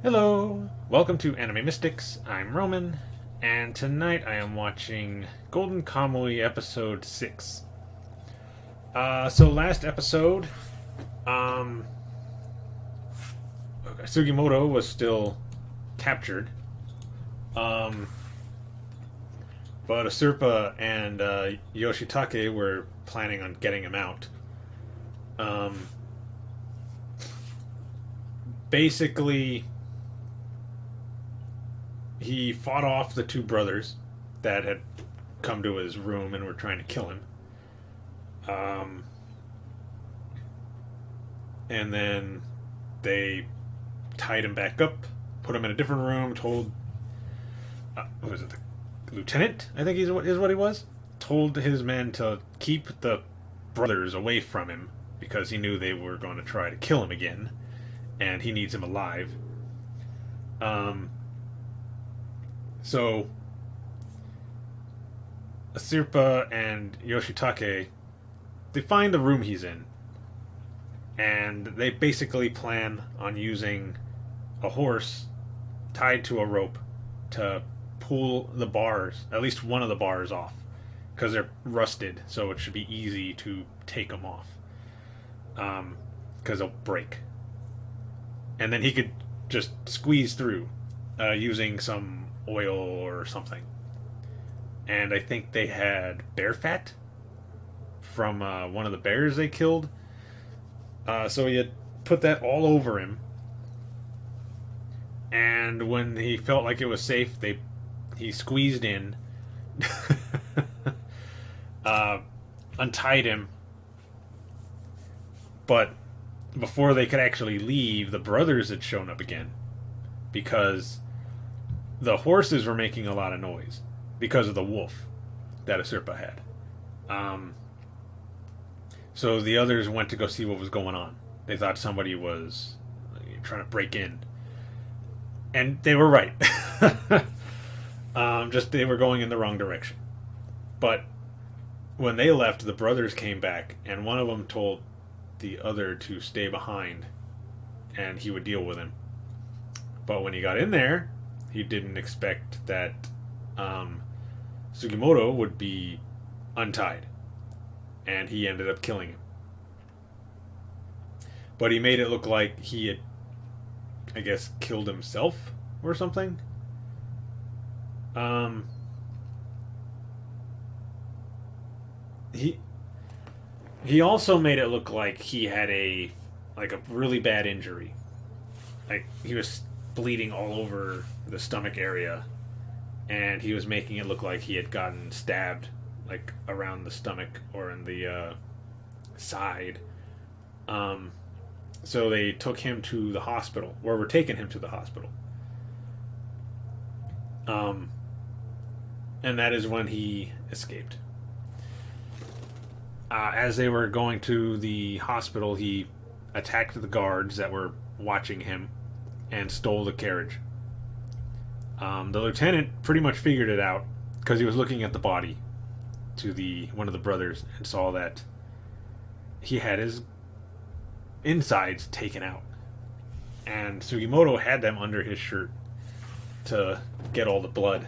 Hello! Welcome to Anime Mystics. I'm Roman, and tonight I am watching Golden Kamuy episode 6. So last episode, um, Sugimoto was still captured, um, but Asurpa and Yoshitake were planning on getting him out. Um, Basically, he fought off the two brothers that had come to his room and were trying to kill him. Um, and then they tied him back up, put him in a different room, told, what was it, the lieutenant, I think is what he was, told his men to keep the brothers away from him because he knew they were going to try to kill him again, and he needs him alive. So Asirpa and Yoshitake, they find the room he's in, and they basically plan on using a horse tied to a rope to pull the bars, at least one of the bars, off, because they're rusted, so it should be easy to take them off, because they'll break. And then he could just squeeze through using some oil or something. And I think they had bear fat from one of the bears they killed. So he had put that all over him. And when he felt like it was safe, he squeezed in, untied him. But before they could actually leave, the brothers had shown up again because the horses were making a lot of noise because of the wolf that Asirpa had. So the others went to go see what was going on. They thought somebody was trying to break in. And they were right. Just they were going in the wrong direction. But when they left, the brothers came back, and one of them told the other to stay behind, and he would deal with him. But when he got in there, he didn't expect that Sugimoto would be untied, and he ended up killing him. But he made it look like he had, I guess, killed himself or something. He also made it look like he had a really bad injury. Like he was bleeding all over the stomach area, and he was making it look like he had gotten stabbed like around the stomach or in the side. So they took him to the hospital, or were taking him to the hospital. And that is when he escaped. As they were going to the hospital, he attacked the guards that were watching him and stole the carriage. The lieutenant pretty much figured it out because he was looking at the body to one of the brothers and saw that he had his insides taken out, and Sugimoto had them under his shirt to get all the blood.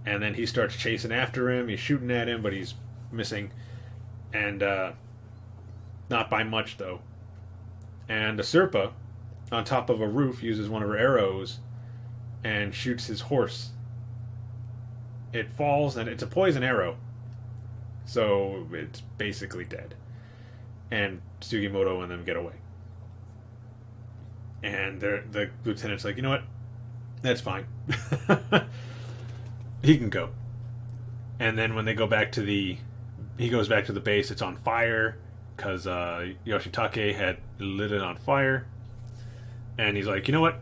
And then he starts chasing after him. He's shooting at him, but he's missing, and not by much though. And Asirpa, on top of a roof, uses one of her arrows and shoots his horse. It falls, and it's a poison arrow, so it's basically dead. And Sugimoto and them get away. And the lieutenant's like, you know what? That's fine. He can go. And then when they go back to he goes back to the base, it's on fire because Yoshitake had lit it on fire. And he's like, you know what?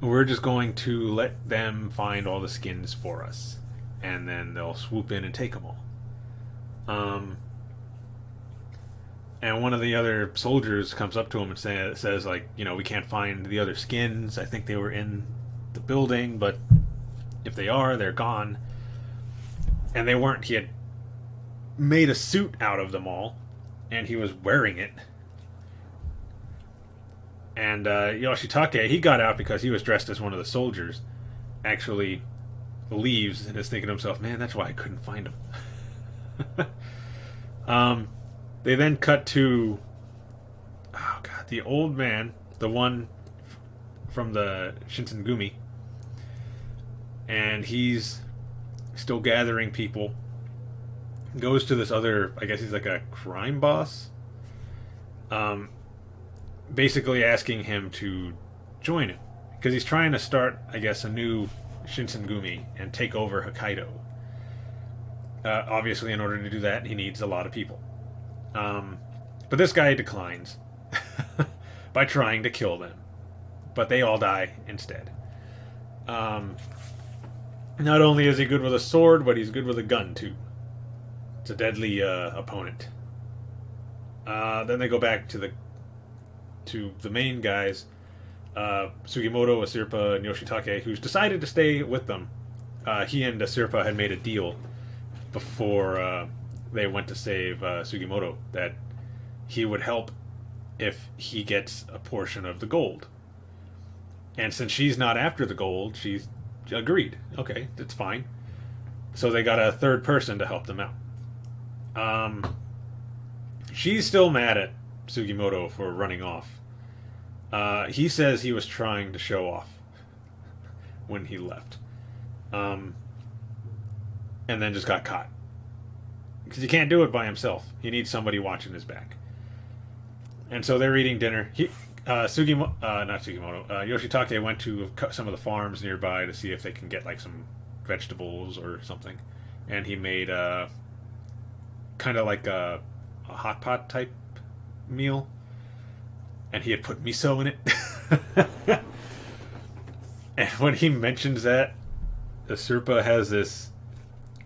We're just going to let them find all the skins for us. And then they'll swoop in and take them all. And one of the other soldiers comes up to him and says, like, you know, we can't find the other skins. I think they were in the building, but if they are, they're gone. And they weren't. He had made a suit out of them all, and he was wearing it. And Yoshitake, he got out because he was dressed as one of the soldiers, actually leaves and is thinking to himself, man, that's why I couldn't find him. They then cut to, oh god, the old man, the one from the Shinsengumi, and he's still gathering people. Goes to this other, I guess he's like a crime boss, basically asking him to join him because he's trying to start, I guess, a new Shinsengumi and take over Hokkaido. Obviously, in order to do that, he needs a lot of people. But this guy declines by trying to kill them. But they all die instead. Not only is he good with a sword, but he's good with a gun, too. It's a deadly opponent. Then they go back to the main guys, Sugimoto, Asirpa, and Yoshitake, who's decided to stay with them. He and Asirpa had made a deal before they went to save Sugimoto that he would help if he gets a portion of the gold. And since she's not after the gold, she's agreed. Okay, that's fine. So they got a third person to help them out. She's still mad at Sugimoto for running off. He says he was trying to show off when he left. And then just got caught. Because he can't do it by himself. He needs somebody watching his back. And so they're eating dinner. Yoshitake went to some of the farms nearby to see if they can get like some vegetables or something. And he made kind of like a hot pot type meal. And he had put miso in it. And when he mentions that, Asirpa has this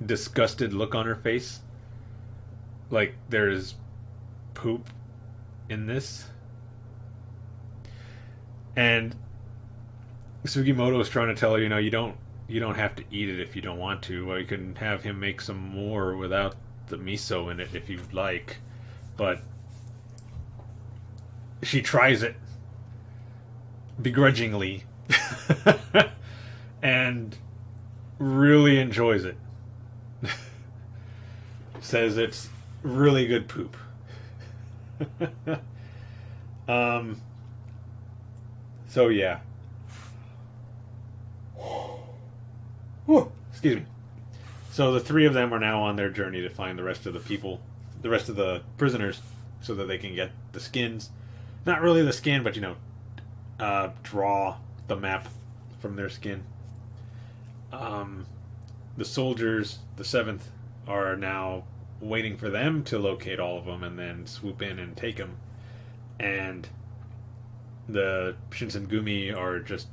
disgusted look on her face. Like there's poop in this. And Sugimoto is trying to tell her, you don't have to eat it if you don't want to. Well, you can have him make some more without the miso in it if you'd like. But she tries it begrudgingly and really enjoys it. Says it's really good poop. So yeah. Whew, excuse me. So the three of them are now on their journey to find the rest of the prisoners, so that they can get the skins. Not really the skin, but draw the map from their skin. The soldiers, the 7th, are now waiting for them to locate all of them and then swoop in and take them. And the Shinsengumi are just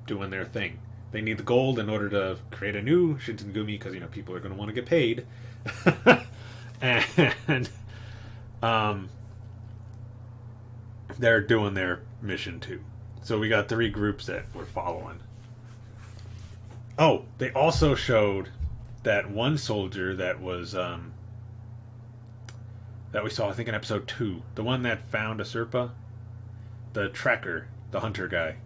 doing their thing. They need the gold in order to create a new Shinsengumi because, people are going to want to get paid. And they're doing their mission too. So we got 3 groups that we're following. Oh, they also showed that one soldier that was that we saw, I think, in episode 2, the one that found Asirpa, the tracker, the hunter guy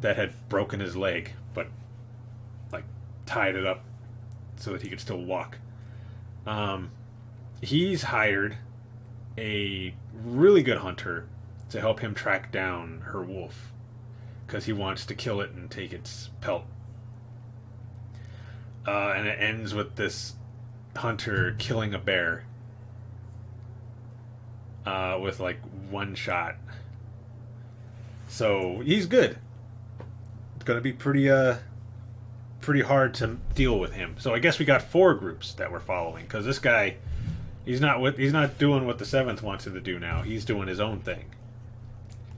that had broken his leg, but like tied it up so that he could still walk. He's hired a really good hunter to help him track down her wolf because he wants to kill it and take its pelt. And it ends with this hunter killing a bear with like one shot. So he's good. It's gonna be pretty hard to deal with him. So I guess we got 4 groups that we're following because this guy, he's not doing what the 7th wants him to do now. He's doing his own thing.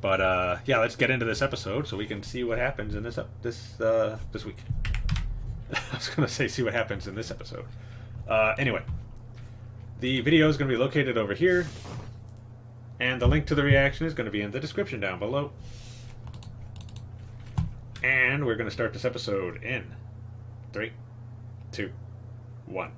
But yeah, let's get into this episode so we can see what happens in this week. I was gonna say see what happens in this episode. Anyway, the video is gonna be located over here, and the link to the reaction is gonna be in the description down below. And we're gonna start this episode in 3, 2, 1.